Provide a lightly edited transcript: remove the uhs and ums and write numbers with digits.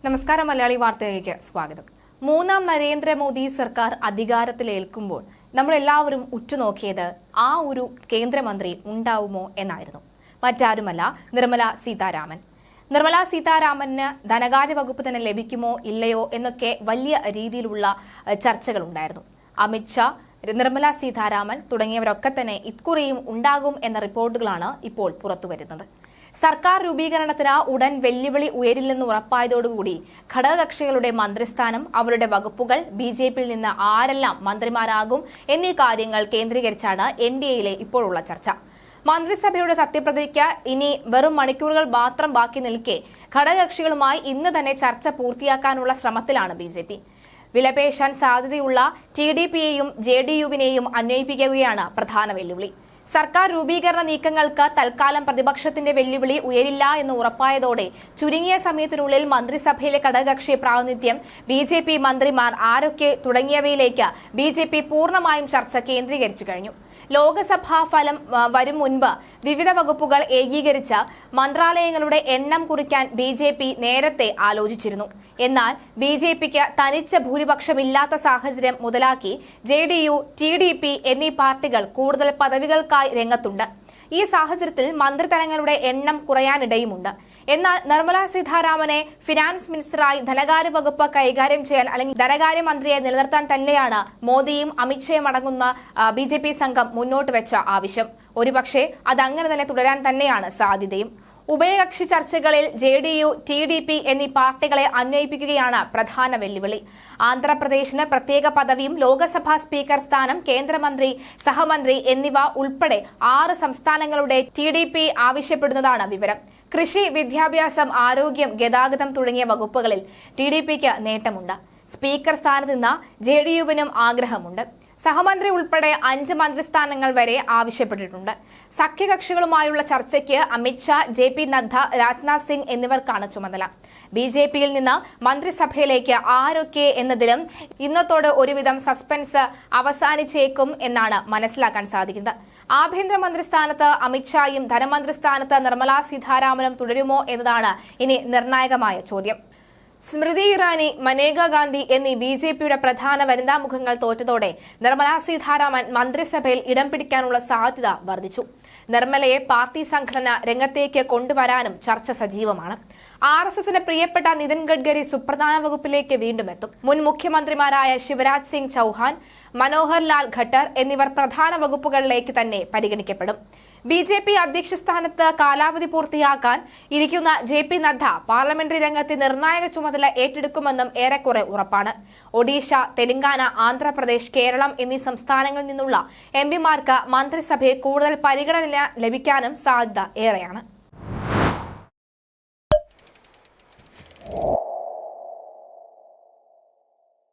നമസ്കാരം. മലയാളി വാർത്തയിലേക്ക് സ്വാഗതം. മൂന്നാം നരേന്ദ്രമോദി സർക്കാർ അധികാരത്തിലേൽക്കുമ്പോൾ നമ്മളെല്ലാവരും ഉറ്റുനോക്കിയത് ആ ഒരു കേന്ദ്രമന്ത്രി ഉണ്ടാവുമോ എന്നായിരുന്നു. മറ്റാരുമല്ല, നിർമ്മല സീതാരാമൻ. നിർമ്മല സീതാരാമന് ധനകാര്യ വകുപ്പ് തന്നെ ലഭിക്കുമോ ഇല്ലയോ എന്നൊക്കെ വലിയ രീതിയിലുള്ള ചർച്ചകളുണ്ടായിരുന്നു. അമിത്ഷാ, നിർമ്മല സീതാരാമൻ തുടങ്ങിയവരൊക്കെ തന്നെ ഇക്കുറിയും ഉണ്ടാകും എന്ന റിപ്പോർട്ടുകളാണ് ഇപ്പോൾ പുറത്തുവരുന്നത്. സർക്കാർ രൂപീകരണത്തിന് ഉടൻ വെല്ലുവിളി ഉയരില്ലെന്ന് ഉറപ്പായതോടുകൂടി ഘടകകക്ഷികളുടെ മന്ത്രിസ്ഥാനം, അവരുടെ വകുപ്പുകൾ, ബിജെപിയിൽ നിന്ന് ആരെല്ലാം മന്ത്രിമാരാകും എന്നീ കാര്യങ്ങൾ കേന്ദ്രീകരിച്ചാണ് എൻഡിഎയിലെ ഇപ്പോഴുള്ള ചർച്ച. മന്ത്രിസഭയുടെ സത്യപ്രതിജ്ഞയ്ക്ക് ഇനി വെറും മണിക്കൂറുകൾ മാത്രം ബാക്കി നിൽക്കെ ഘടകകക്ഷികളുമായി ഇന്ന് തന്നെ ചർച്ച പൂർത്തിയാക്കാനുള്ള ശ്രമത്തിലാണ് ബിജെപി. വിലപേശാൻ സാധ്യതയുള്ള ടിഡിപിയെയും ജെഡിയുവിനെയും അന്വയിപ്പിക്കുകയാണ് പ്രധാന വെല്ലുവിളി. സർക്കാർ രൂപീകരണ നീക്കങ്ങൾക്ക് തൽക്കാലം പ്രതിപക്ഷത്തിന്റെ വെല്ലുവിളി ഉയരില്ല എന്ന് ഉറപ്പായതോടെ ചുരുങ്ങിയ സമയത്തിനുള്ളിൽ മന്ത്രിസഭയിലെ ഘടകകക്ഷി പ്രാതിനിധ്യം, ബിജെപി മന്ത്രിമാർ ആരൊക്കെ തുടങ്ങിയവയിലേക്ക് ബിജെപി പൂർണ്ണമായും ചർച്ച കേന്ദ്രീകരിച്ചു കഴിഞ്ഞു. ലോക്സഭാ ഫലം വരും മുൻപ് വിവിധ വകുപ്പുകൾ ഏകീകരിച്ച് മന്ത്രാലയങ്ങളുടെ എണ്ണം കുറിക്കാൻ ബിജെപി നേരത്തെ ആലോചിച്ചിരുന്നു. എന്നാൽ ബിജെപിക്ക് തനിച്ച ഭൂരിപക്ഷമില്ലാത്ത സാഹചര്യം മുതലാക്കി ജെഡിയു, ടിഡിപി എന്നീ പാർട്ടികൾ കൂടുതൽ പദവികൾക്കായി രംഗത്തുണ്ട്. ഈ സാഹചര്യത്തിൽ മന്ത്രിതലങ്ങളുടെ എണ്ണം കുറയാനിടയുമുണ്ട്. എന്നാൽ നിർമ്മല സീതാരാമനെ ഫിനാൻസ് മിനിസ്റ്ററായി ധനകാര്യ വകുപ്പ് കൈകാര്യം ചെയ്യാൻ അല്ലെങ്കിൽ ധനകാര്യമന്ത്രിയെ നിലനിർത്താൻ തന്നെയാണ് മോദിയും അമിത്ഷയും അടങ്ങുന്ന ബിജെപി സംഘം മുന്നോട്ട് വെച്ച ആവശ്യം. ഒരുപക്ഷെ അതങ്ങനെ തന്നെ തുടരാൻ തന്നെയാണ് സാധ്യതയും. ഉഭയകക്ഷി ചർച്ചകളിൽ ജെഡിയു, ടിഡിപി എന്നീ പാർട്ടികളെ അന്വയിപ്പിക്കുകയാണ് പ്രധാന വെല്ലുവിളി. ആന്ധ്രാപ്രദേശിന് പ്രത്യേക പദവിയും ലോക്സഭാ സ്പീക്കർ സ്ഥാനം, കേന്ദ്രമന്ത്രി, സഹമന്ത്രി എന്നിവ ഉൾപ്പെടെ 6 സംസ്ഥാനങ്ങളുടെ ടിഡിപി ആവശ്യപ്പെടുന്നതാണ് വിവരം. കൃഷി, വിദ്യാഭ്യാസം, ആരോഗ്യം, ഗതാഗതം തുടങ്ങിയ വകുപ്പുകളിൽ ടിഡിപിക്ക് നേട്ടമുണ്ട്. സ്പീക്കർ സ്ഥാനത്ത് നിന്ന് ജെഡിയുവിനും ആഗ്രഹമുണ്ട്. സഹമന്ത്രി ഉൾപ്പെടെ 5 മന്ത്രിസ്ഥാനങ്ങൾ വരെ ആവശ്യപ്പെട്ടിട്ടുണ്ട്. സഖ്യകക്ഷികളുമായുള്ള ചർച്ചയ്ക്ക് അമിത്ഷാ, ജെ.പി. നദ്ദ, രാജ്നാഥ് സിംഗ് എന്നിവർക്കാണ് ചുമതല. ബിജെപിയിൽ നിന്ന് മന്ത്രിസഭയിലേക്ക് ആരൊക്കെ എന്നതിലും ഇന്നത്തോടെ ഒരുവിധം സസ്പെൻസ് അവസാനിച്ചേക്കും എന്നാണ് മനസ്സിലാക്കാൻ സാധിക്കുന്നത്. ആഭ്യന്തരമന്ത്രി സ്ഥാനത്ത് അമിത്ഷായും ധനമന്ത്രി സ്ഥാനത്ത് നിർമ്മല സീതാരാമനും തുടരുമോ എന്നതാണ് ഇനി നിർണായകമായ ചോദ്യം. സ്മൃതി ഇറാനി, മനേകാ ഗാന്ധി എന്നീ ബിജെപിയുടെ പ്രധാന വനിതാ മുഖങ്ങൾ തോറ്റതോടെ നിർമ്മല സീതാരാമൻ മന്ത്രിസഭയിൽ ഇടം പിടിക്കാനുള്ള സാധ്യത വർദ്ധിച്ചു. നിർമ്മലയെ പാർട്ടി സംഘടന രംഗത്തേക്ക് കൊണ്ടുവരാനും ചർച്ച സജീവമാണ്. RSSന് പ്രിയപ്പെട്ട നിതിൻ ഗഡ്കരി സുപ്രധാന വകുപ്പിലേക്ക് വീണ്ടും എത്തും. മുൻ മുഖ്യമന്ത്രിമാരായ ശിവരാജ് സിംഗ് ചൌഹാൻ, മനോഹർ ലാൽ ഖട്ടർ എന്നിവർ പ്രധാന വകുപ്പുകളിലേക്ക് തന്നെ പരിഗണിക്കപ്പെടും. ബിജെപി അധ്യക്ഷ സ്ഥാനത്ത് കാലാവധി പൂർത്തിയാക്കാൻ ഇരിക്കുന്ന ജെ.പി. നദ്ദ പാർലമെന്ററി രംഗത്തെ നിർണായക ചുമതല ഏറ്റെടുക്കുമെന്നും ഏറെക്കുറെ ഉറപ്പാണ്. ഒഡീഷ, തെലങ്കാന, ആന്ധ്രാപ്രദേശ്, കേരളം എന്നീ സംസ്ഥാനങ്ങളിൽ നിന്നുള്ള എംപിമാർക്ക് മന്ത്രിസഭയിൽ കൂടുതൽ പരിഗണന ലഭിക്കാനും സാധ്യത ഏറെയാണ്.